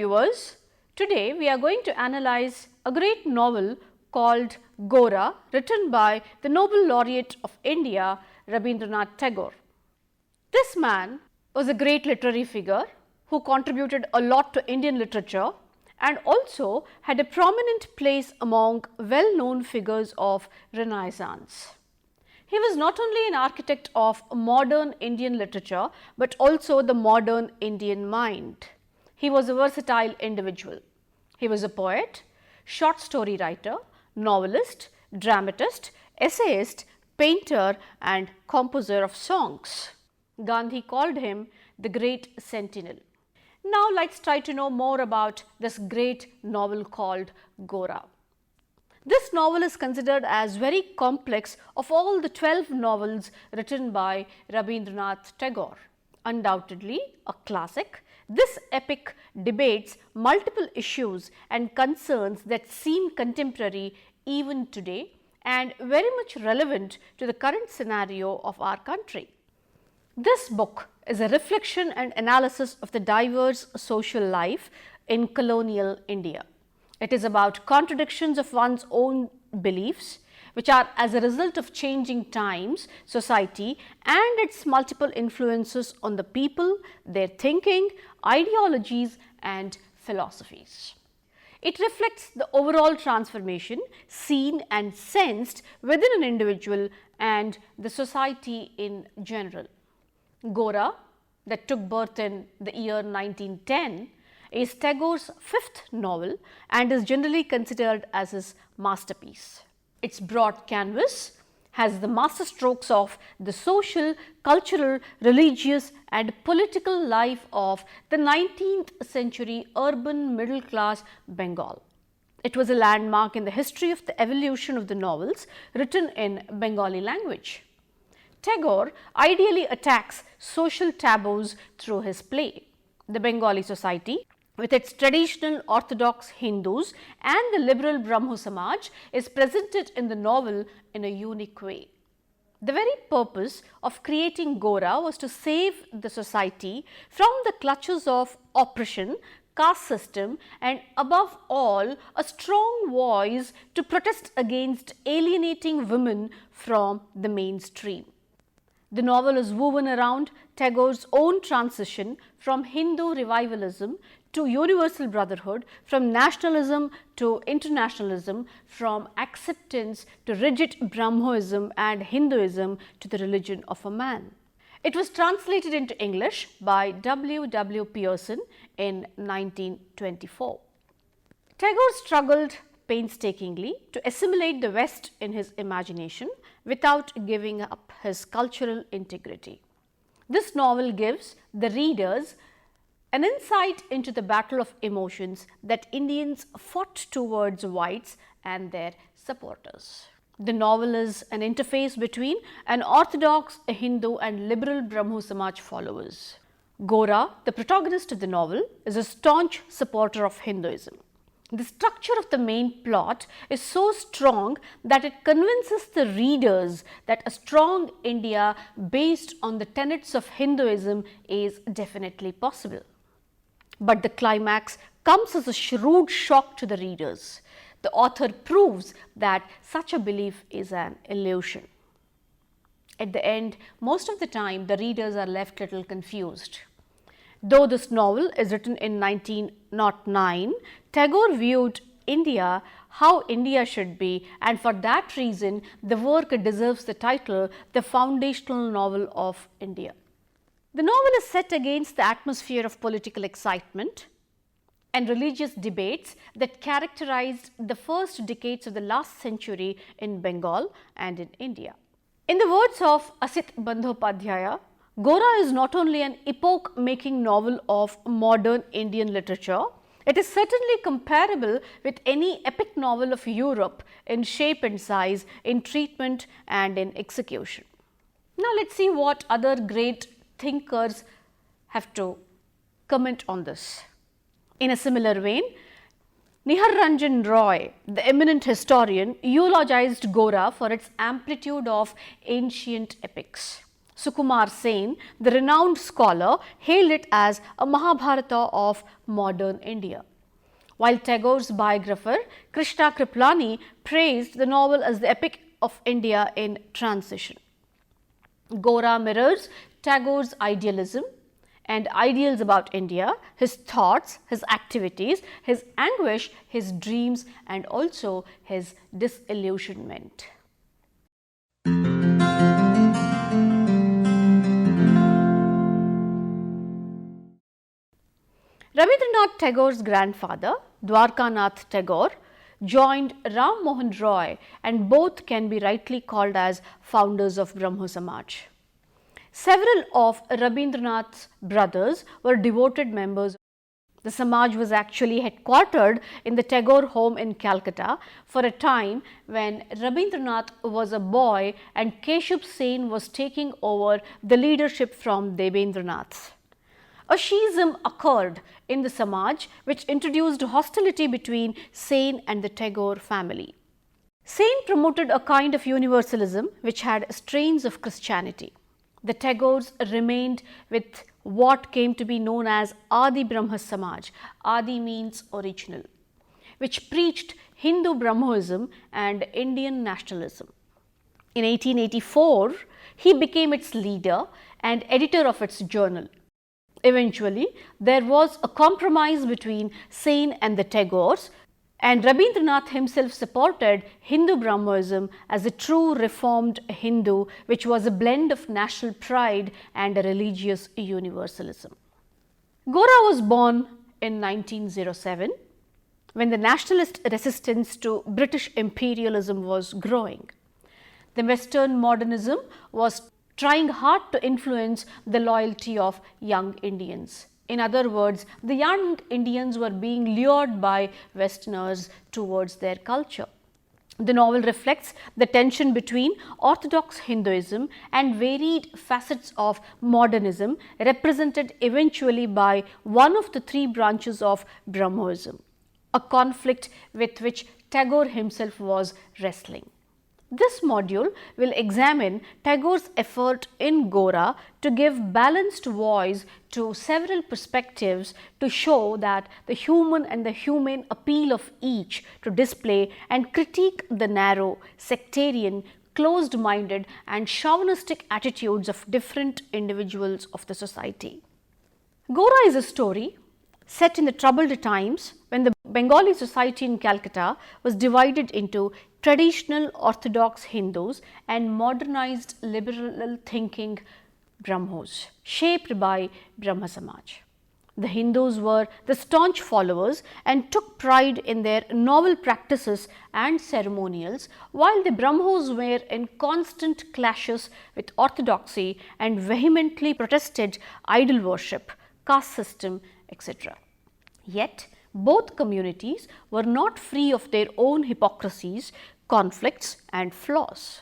viewers, today we are going to analyze a great novel called Gora, written by the Nobel Laureate of India, Rabindranath Tagore. This man was a great literary figure who contributed a lot to Indian literature and also had a prominent place among well-known figures of Renaissance. He was not only an architect of modern Indian literature, but also the modern Indian mind. He was a versatile individual. He was a poet, short story writer, novelist, dramatist, essayist, painter and composer of songs. Gandhi called him the Great Sentinel. Now let's try to know more about this great novel called Gora. This novel is considered as very complex of all the 12 novels written by Rabindranath Tagore. Undoubtedly a classic, this epic debates multiple issues and concerns that seem contemporary even today and very much relevant to the current scenario of our country. This book is a reflection and analysis of the diverse social life in colonial India. It is about contradictions of one's own beliefs, which are as a result of changing times, society and its multiple influences on the people, their thinking, ideologies and philosophies. It reflects the overall transformation seen and sensed within an individual and the society in general. Gora, that took birth in the year 1910, is Tagore's fifth novel and is generally considered as his masterpiece. Its broad canvas has the masterstrokes of the social, cultural, religious and political life of the 19th century urban middle class Bengal. It was a landmark in the history of the evolution of the novels written in Bengali language. Tagore ideally attacks social taboos through his play. The Bengali society, with its traditional orthodox Hindus and the liberal Brahmo Samaj, is presented in the novel in a unique way. The very purpose of creating Gora was to save the society from the clutches of oppression, caste system and above all a strong voice to protest against alienating women from the mainstream. The novel is woven around Tagore's own transition from Hindu revivalism to universal brotherhood, from nationalism to internationalism, from acceptance to rigid Brahmoism and Hinduism to the religion of a man. It was translated into English by W. Pearson in 1924. Tagore struggled painstakingly to assimilate the West in his imagination without giving up his cultural integrity. This novel gives the readers an insight into the battle of emotions that Indians fought towards whites and their supporters. The novel is an interface between an orthodox Hindu and liberal Brahmo Samaj followers. Gora, the protagonist of the novel, is a staunch supporter of Hinduism. The structure of the main plot is so strong that it convinces the readers that a strong India based on the tenets of Hinduism is definitely possible. But the climax comes as a shrewd shock to the readers. The author proves that such a belief is an illusion. At the end, most of the time the readers are left a little confused. Though this novel is written in 1909, Tagore viewed India how India should be, and for that reason the work deserves the title The Foundational Novel of India. The novel is set against the atmosphere of political excitement and religious debates that characterized the first decades of the last century in Bengal and in India. In the words of Asit Bandhopadhyaya, Gora is not only an epoch-making novel of modern Indian literature, it is certainly comparable with any epic novel of Europe in shape and size, in treatment and in execution. Now let us see what other great thinkers have to comment on this. In a similar vein, Niharanjan Roy, the eminent historian, eulogized Gora for its amplitude of ancient epics. Sukumar Sen, the renowned scholar, hailed it as a Mahabharata of modern India, while Tagore's biographer Krishna Kriplani praised the novel as the epic of India in transition. Gora mirrors Tagore's idealism and ideals about India, his thoughts, his activities, his anguish, his dreams, and also his disillusionment. Rabindranath Tagore's grandfather, RabindranathTagore, joined Ram Mohan Roy, and both can be rightly called as founders of Brahmo Samaj. Several of Rabindranath's brothers were devoted members. The Samaj was actually headquartered in the Tagore home in Calcutta for a time when Rabindranath was a boy and Keshub Sen was taking over the leadership from Debendranath. A schism occurred in the Samaj which introduced hostility between Sen and the Tagore family. Sen promoted a kind of universalism which had strains of Christianity. The Tagores remained with what came to be known as Adi Brahma Samaj. Adi means original, which preached Hindu Brahmoism and Indian nationalism. In 1884, he became its leader and editor of its journal. Eventually, there was a compromise between Sen and the Tagores, and Rabindranath himself supported Hindu Brahmoism as a true reformed Hindu, which was a blend of national pride and a religious universalism. Gora was born in 1907 when the nationalist resistance to British imperialism was growing. The Western modernism was trying hard to influence the loyalty of young Indians. In other words, the young Indians were being lured by Westerners towards their culture. The novel reflects the tension between orthodox Hinduism and varied facets of modernism, represented eventually by one of the three branches of Brahmoism, a conflict with which Tagore himself was wrestling. This module will examine Tagore's effort in Gora to give balanced voice to several perspectives to show that the human and the humane appeal of each to display and critique the narrow, sectarian, closed-minded and chauvinistic attitudes of different individuals of the society. Gora is a story set in the troubled times when the Bengali society in Calcutta was divided into traditional orthodox Hindus and modernized liberal thinking Brahmos, shaped by Brahma Samaj. The Hindus were the staunch followers and took pride in their noble practices and ceremonials, while the Brahmos were in constant clashes with orthodoxy and vehemently protested idol worship, caste system, etc. Yet, both communities were not free of their own hypocrisies, conflicts and flaws.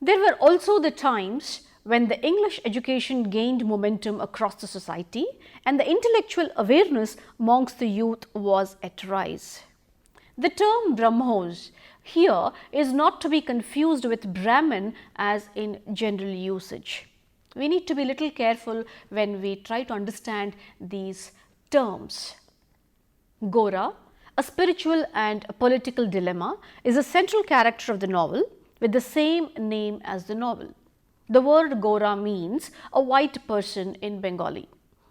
There were also the times when the English education gained momentum across the society and the intellectual awareness amongst the youth was at rise. The term Brahmos here is not to be confused with Brahmin as in general usage. We need to be little careful when we try to understand these terms. Gora, a spiritual and a political dilemma, is a central character of the novel with the same name as the novel. The word Gora means a white person in Bengali.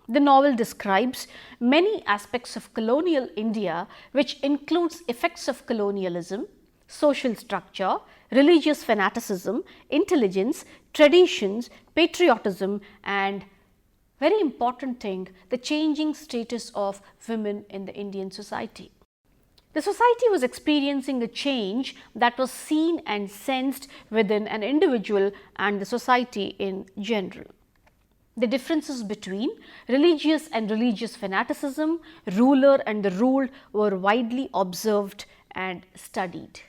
The novel describes many aspects of colonial India, which includes effects of colonialism, social structure, religious fanaticism, intelligence, traditions, patriotism and, very important thing, the changing status of women in the Indian society. The society was experiencing a change that was seen and sensed within an individual and the society in general. The differences between religious and religious fanaticism, ruler and the ruled were widely observed and studied.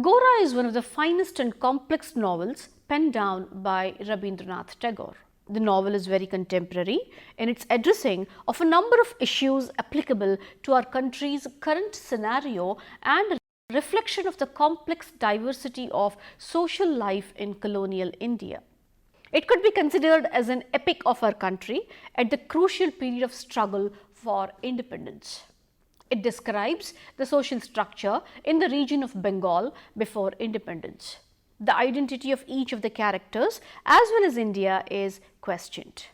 Gora is one of the finest and complex novels penned down by Rabindranath Tagore. The novel is very contemporary in its addressing of a number of issues applicable to our country's current scenario and reflection of the complex diversity of social life in colonial India. It could be considered as an epic of our country at the crucial period of struggle for independence. It describes the social structure in the region of Bengal before independence. The identity of each of the characters as well as India is questioned.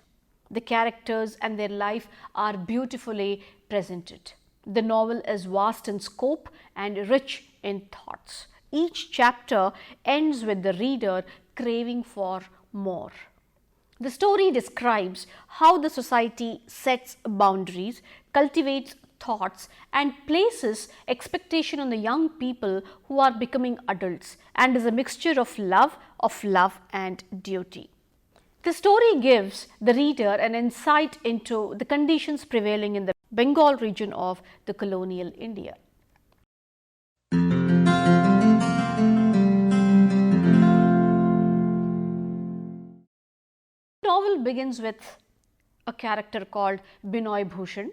The characters and their life are beautifully presented. The novel is vast in scope and rich in thoughts. Each chapter ends with the reader craving for more. The story describes how the society sets boundaries, cultivates thoughts and places expectation on the young people who are becoming adults, and is a mixture of love and duty. The story gives the reader an insight into the conditions prevailing in the Bengal region of the colonial India. The novel begins with a character called Binoy Bhushan,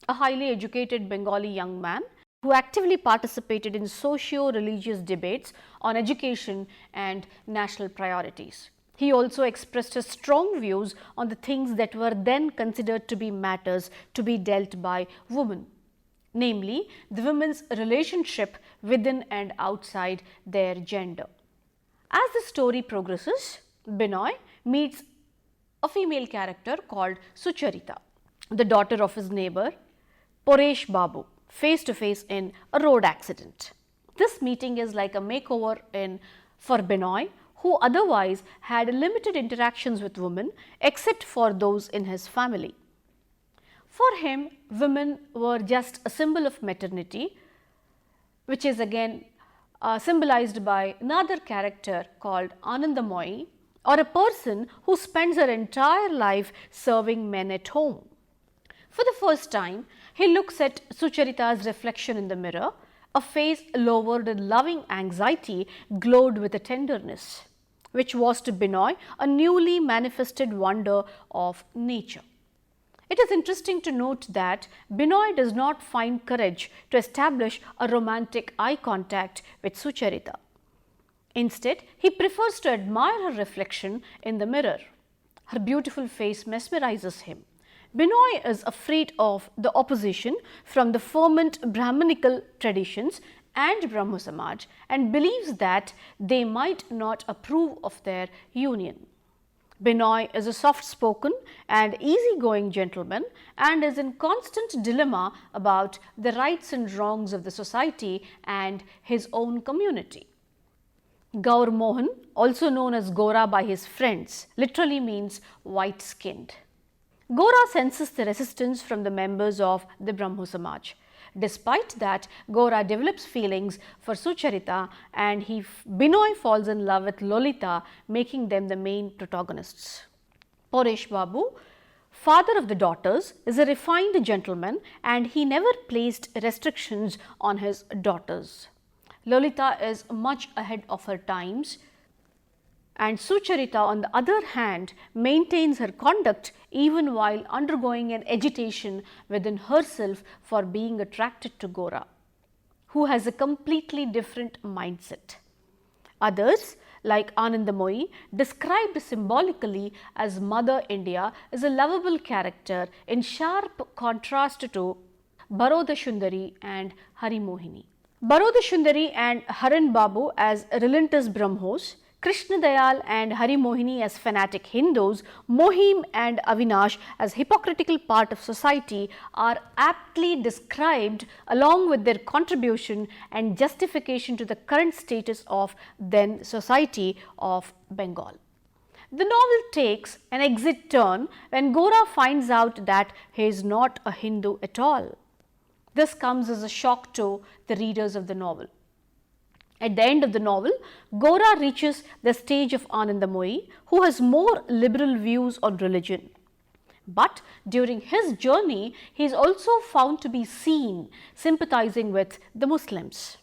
a highly educated Bengali young man who actively participated in socio-religious debates on education and national priorities. He also expressed his strong views on the things that were then considered to be matters to be dealt by women, namely the women's relationship within and outside their gender. As the story progresses, Binoy meets a female character called Sucharita, the daughter of his neighbor Paresh Babu, face to face in a road accident. This meeting is like a makeover for Binoy, who otherwise had limited interactions with women except for those in his family. For him, women were just a symbol of maternity, which is again symbolized by another character called Anandamoyi, or a person who spends her entire life serving men at home. For the first time, he looks at Sucharita's reflection in the mirror. A face lowered in loving anxiety glowed with a tenderness, which was to Binoy a newly manifested wonder of nature. It is interesting to note that Binoy does not find courage to establish a romantic eye contact with Sucharita. Instead, he prefers to admire her reflection in the mirror. Her beautiful face mesmerizes him. Binoy is afraid of the opposition from the fervent Brahminical traditions and Brahmo Samaj and believes that they might not approve of their union. Binoy is a soft-spoken and easygoing gentleman and is in constant dilemma about the rights and wrongs of the society and his own community. Gaur Mohan, also known as Gora by his friends, literally means white-skinned. Gora senses the resistance from the members of the Brahmo Samaj. Despite that, Gora develops feelings for Sucharita and Binoy falls in love with Lolita, making them the main protagonists. Paresh Babu, father of the daughters, is a refined gentleman and he never placed restrictions on his daughters. Lolita is much ahead of her times, and Sucharita, on the other hand, maintains her conduct even while undergoing an agitation within herself for being attracted to Gora, who has a completely different mindset. Others, like Anandamoyi, described symbolically as Mother India, is a lovable character in sharp contrast to Baroda Sundari and Hari Mohini. Baroda Sundari and Haran Babu as relentless Brahmos, Krishna Dayal and Hari Mohini as fanatic Hindus, Mohim and Avinash as hypocritical part of society are aptly described along with their contribution and justification to the current status of then society of Bengal. The novel takes an exit turn when Gora finds out that he is not a Hindu at all. This comes as a shock to the readers of the novel. At the end of the novel, Gora reaches the stage of Anandamoyi, who has more liberal views on religion. But during his journey, he is also found to be seen sympathizing with the Muslims.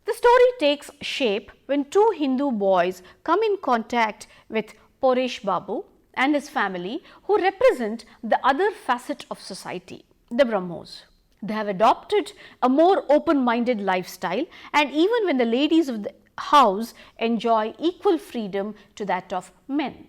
The story takes shape when two Hindu boys come in contact with Paresh Babu and his family, who represent the other facet of society, the Brahmos. They have adopted a more open-minded lifestyle, and even when the ladies of the house enjoy equal freedom to that of men.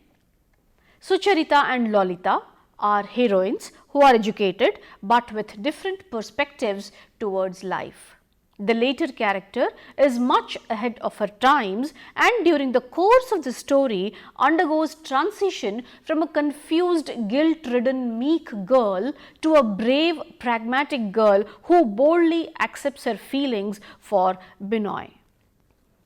Sucharita and Lolita are heroines who are educated but with different perspectives towards life. The later character is much ahead of her times, and during the course of the story undergoes transition from a confused, guilt-ridden, meek girl to a brave, pragmatic girl who boldly accepts her feelings for Binoy.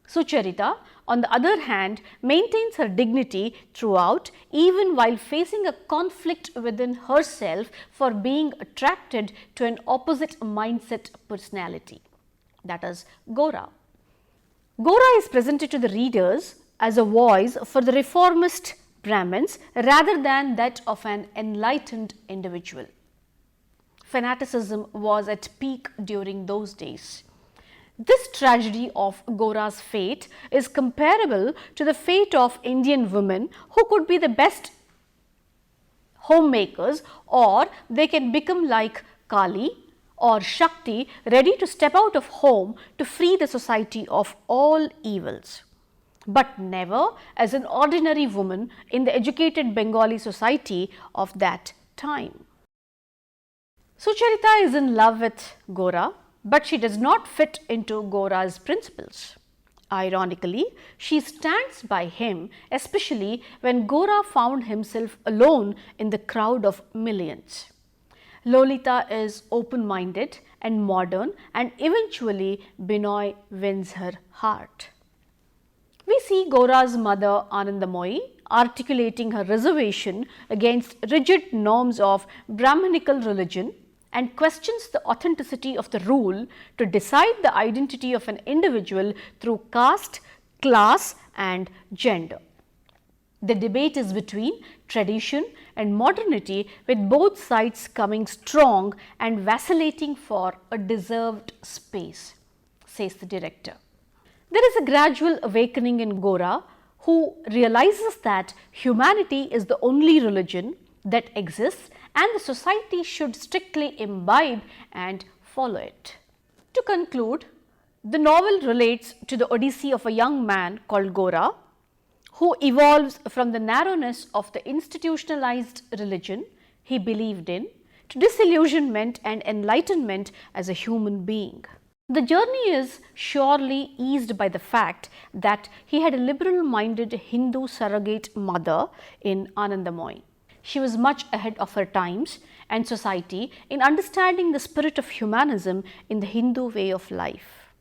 Sucharita, on the other hand, maintains her dignity throughout, even while facing a conflict within herself for being attracted to an opposite mindset personality, that is Gora. Gora is presented to the readers as a voice for the reformist Brahmins rather than that of an enlightened individual. Fanaticism was at peak during those days. This tragedy of Gora's fate is comparable to the fate of Indian women who could be the best homemakers, or they can become like Kali or Shakti, ready to step out of home to free the society of all evils, but never as an ordinary woman in the educated Bengali society of that time. Sucharita is in love with Gora, but she does not fit into Gora's principles. Ironically, she stands by him, especially when Gora found himself alone in the crowd of millions. Lolita is open-minded and modern, and eventually Binoy wins her heart. We see Gora's mother Anandamoyi articulating her reservation against rigid norms of Brahmanical religion and questions the authenticity of the rule to decide the identity of an individual through caste, class and gender. The debate is between tradition and modernity, with both sides coming strong and vacillating for a deserved space, says the director. There is a gradual awakening in Gora, who realizes that humanity is the only religion that exists and the society should strictly imbibe and follow it. To conclude, the novel relates to the odyssey of a young man called Gora, who evolves from the narrowness of the institutionalized religion he believed in to disillusionment and enlightenment as a human being. The journey is surely eased by the fact that he had a liberal-minded Hindu surrogate mother in Anandamoyi. She was much ahead of her times and society in understanding the spirit of humanism in the Hindu way of life.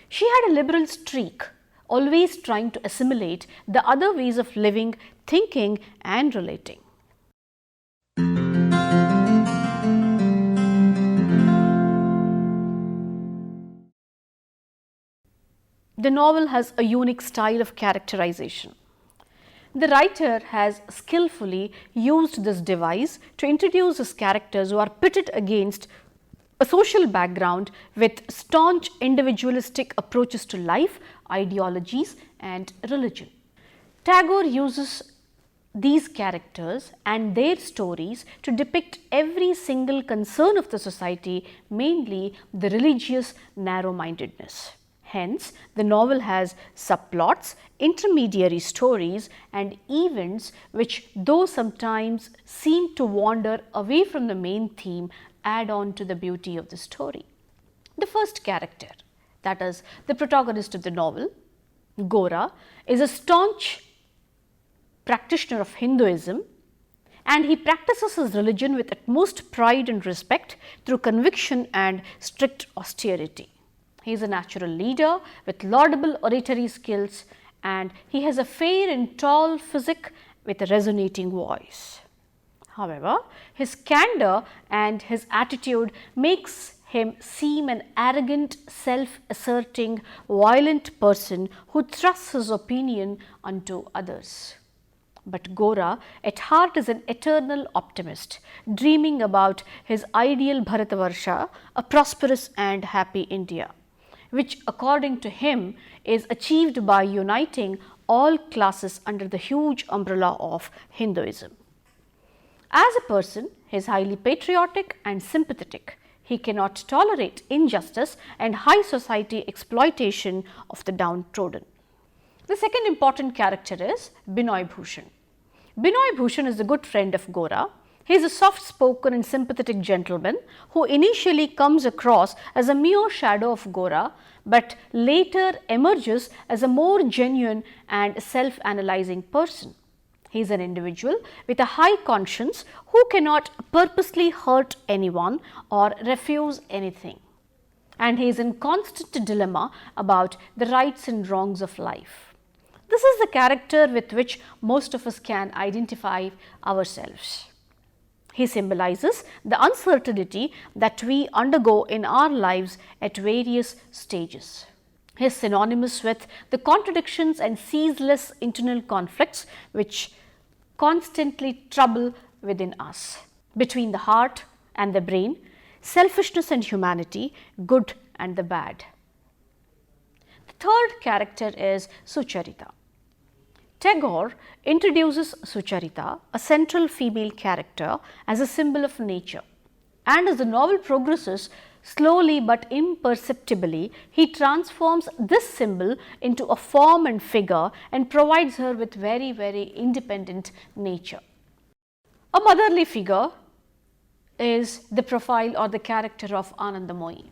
She had a liberal streak, always trying to assimilate the other ways of living, thinking and relating. The novel has a unique style of characterization. The writer has skillfully used this device to introduce his characters who are pitted against a social background with staunch individualistic approaches to life, ideologies and religion. Tagore uses these characters and their stories to depict every single concern of the society, mainly the religious narrow-mindedness. Hence, the novel has subplots, intermediary stories and events which, though sometimes seem to wander away from the main theme, add on to the beauty of the story. The first character, that is the protagonist of the novel, Gora, is a staunch practitioner of Hinduism, and he practices his religion with utmost pride and respect through conviction and strict austerity. He is a natural leader with laudable oratory skills, and he has a fair and tall physique with a resonating voice. However, his candor and his attitude makes him seem an arrogant, self-asserting, violent person who thrusts his opinion onto others. But Gora at heart is an eternal optimist, dreaming about his ideal Bharatavarsha, a prosperous and happy India, which according to him is achieved by uniting all classes under the huge umbrella of Hinduism. As a person, he is highly patriotic and sympathetic. He cannot tolerate injustice and high society exploitation of the downtrodden. The second important character is Binoy Bhushan. Binoy Bhushan is a good friend of Gora. He is a soft-spoken and sympathetic gentleman who initially comes across as a mere shadow of Gora, but later emerges as a more genuine and self-analyzing person. He is an individual with a high conscience who cannot purposely hurt anyone or refuse anything. And he is in constant dilemma about the rights and wrongs of life. This is the character with which most of us can identify ourselves. He symbolizes the uncertainty that we undergo in our lives at various stages. He is synonymous with the contradictions and ceaseless internal conflicts which constantly trouble within us, between the heart and the brain, selfishness and humanity, good and the bad. The third character is Sucharita. Tagore introduces Sucharita, a central female character, as a symbol of nature, and as the novel progresses, slowly but imperceptibly, he transforms this symbol into a form and figure and provides her with very independent nature. A motherly figure is the profile or the character of Anandamoyi.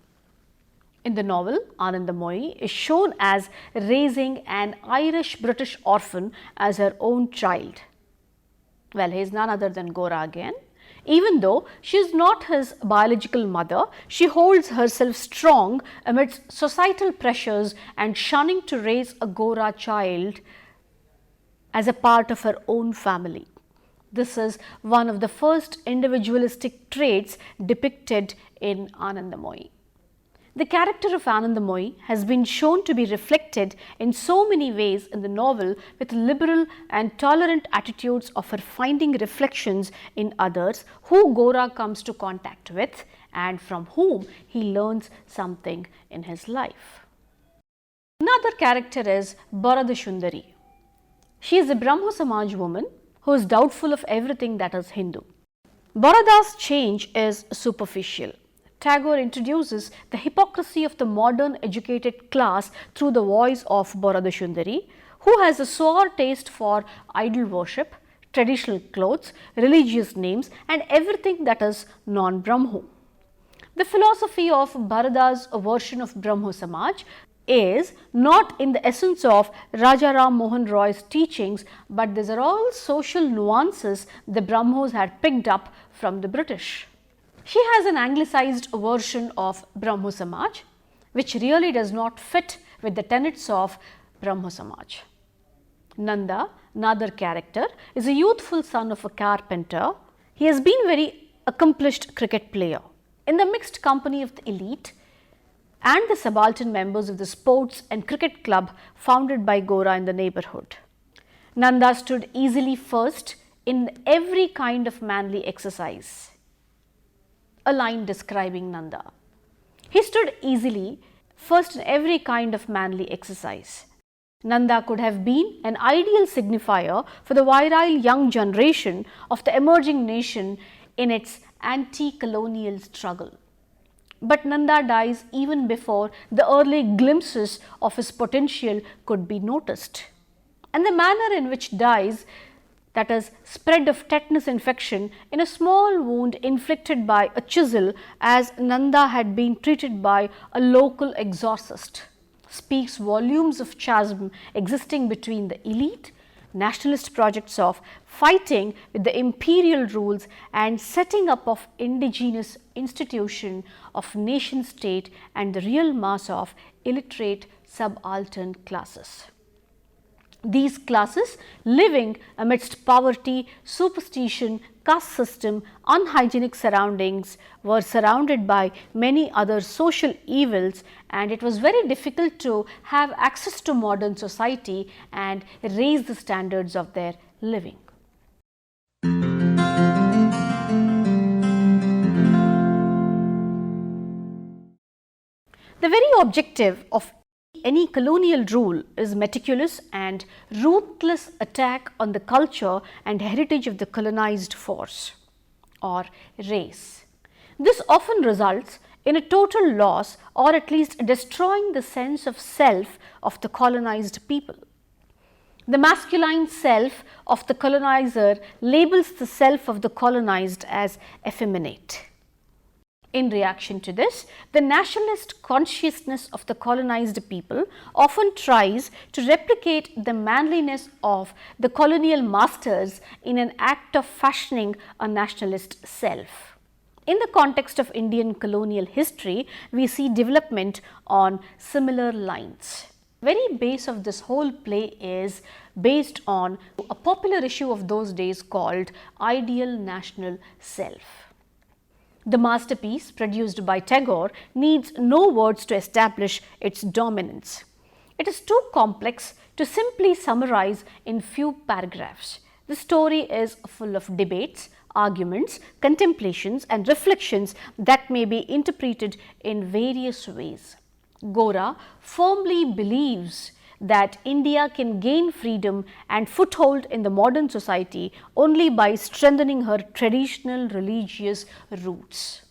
In the novel, Anandamoyi is shown as raising an Irish-British orphan as her own child. Well, he is none other than Gora again. Even though she is not his biological mother, she holds herself strong amidst societal pressures and shunning to raise a Gora child as a part of her own family. This is one of the first individualistic traits depicted in Anandamoyi. The character of Anandamoyi has been shown to be reflected in so many ways in the novel, with liberal and tolerant attitudes of her finding reflections in others who Gora comes to contact with and from whom he learns something in his life. Another character is Baradashundari. She is a Brahmo Samaj woman who is doubtful of everything that is Hindu. Barada's change is superficial. Tagore introduces the hypocrisy of the modern educated class through the voice of Baradashundari, who has a sour taste for idol worship, traditional clothes, religious names and everything that is non-Brahmo. The philosophy of Barada's version of Brahmo Samaj is not in the essence of Raja Ram Mohan Roy's teachings, but these are all social nuances the Brahmos had picked up from the British. She has an anglicized version of Brahmo Samaj, which really does not fit with the tenets of Brahmo Samaj. Nanda, another character, is a youthful son of a carpenter. He has been a very accomplished cricket player. In the mixed company of the elite and the subaltern members of the sports and cricket club founded by Gora in the neighborhood, Nanda stood easily first in every kind of manly exercise. A line describing Nanda. He stood easily first in every kind of manly exercise. Nanda could have been an ideal signifier for the virile young generation of the emerging nation in its anti-colonial struggle. But Nanda dies even before the early glimpses of his potential could be noticed. And the manner in which dies, that is, spread of tetanus infection in a small wound inflicted by a chisel as Nanda had been treated by a local exorcist, speaks volumes of chasm existing between the elite, nationalist projects of fighting with the imperial rules and setting up of indigenous institution of nation state and the real mass of illiterate subaltern classes. These classes, living amidst poverty, superstition, caste system, unhygienic surroundings, were surrounded by many other social evils, and it was very difficult to have access to modern society and raise the standards of their living. The very objective of any colonial rule is meticulous and ruthless attack on the culture and heritage of the colonized force or race. This often results in a total loss or at least destroying the sense of self of the colonized people. The masculine self of the colonizer labels the self of the colonized as effeminate. In reaction to this, the nationalist consciousness of the colonized people often tries to replicate the manliness of the colonial masters in an act of fashioning a nationalist self. In the context of Indian colonial history, we see development on similar lines. Very base of this whole play is based on a popular issue of those days called Ideal National Self. The masterpiece produced by Tagore needs no words to establish its dominance. It is too complex to simply summarize in few paragraphs. The story is full of debates, arguments, contemplations and reflections that may be interpreted in various ways. Gora firmly believes that India can gain freedom and foothold in the modern society only by strengthening her traditional religious roots.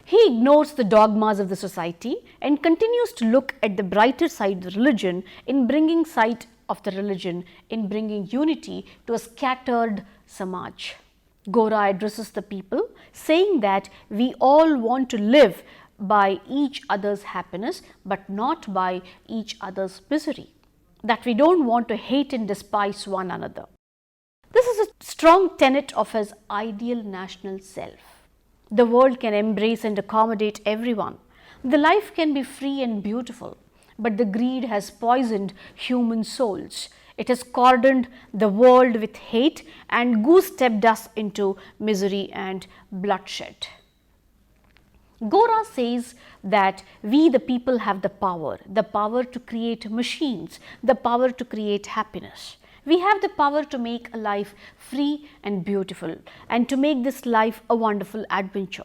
He ignores the dogmas of the society and continues to look at the brighter side of the religion in bringing unity to a scattered Samaj. Gora addresses the people, saying that we all want to live by each other's happiness, but not by each other's misery, that we don't want to hate and despise one another. This is a strong tenet of his ideal national self. The world can embrace and accommodate everyone. The life can be free and beautiful, but the greed has poisoned human souls. It has cordoned the world with hate and goose-stepped us into misery and bloodshed. Gora says that we the people have the power to create machines, the power to create happiness. We have the power to make a life free and beautiful and to make this life a wonderful adventure.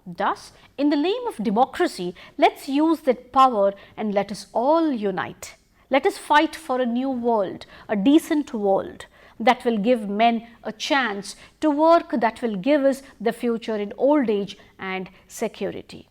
Thus, in the name of democracy, let's use that power and let us all unite. Let us fight for a new world, a decent world that will give men a chance to work, that will give us the future in old age and security.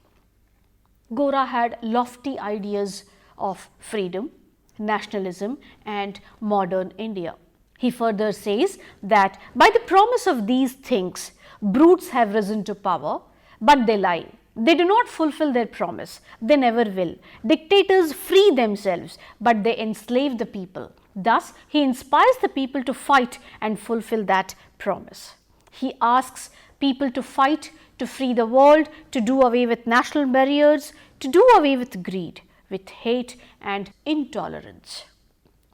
Gora had lofty ideas of freedom, nationalism and modern India. He further says that by the promise of these things, brutes have risen to power, but they lie. They do not fulfill their promise. They never will. Dictators free themselves, but they enslave the people. Thus, he inspires the people to fight and fulfill that promise. He asks people to fight to free the world, to do away with national barriers, to do away with greed, with hate and intolerance.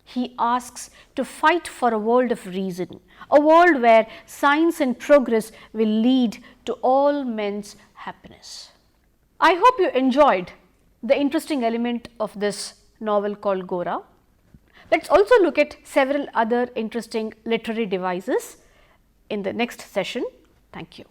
He asks to fight for a world of reason, a world where science and progress will lead to all men's happiness. I hope you enjoyed the interesting element of this novel called Gora. Let's also look at several other interesting literary devices in the next session. Thank you.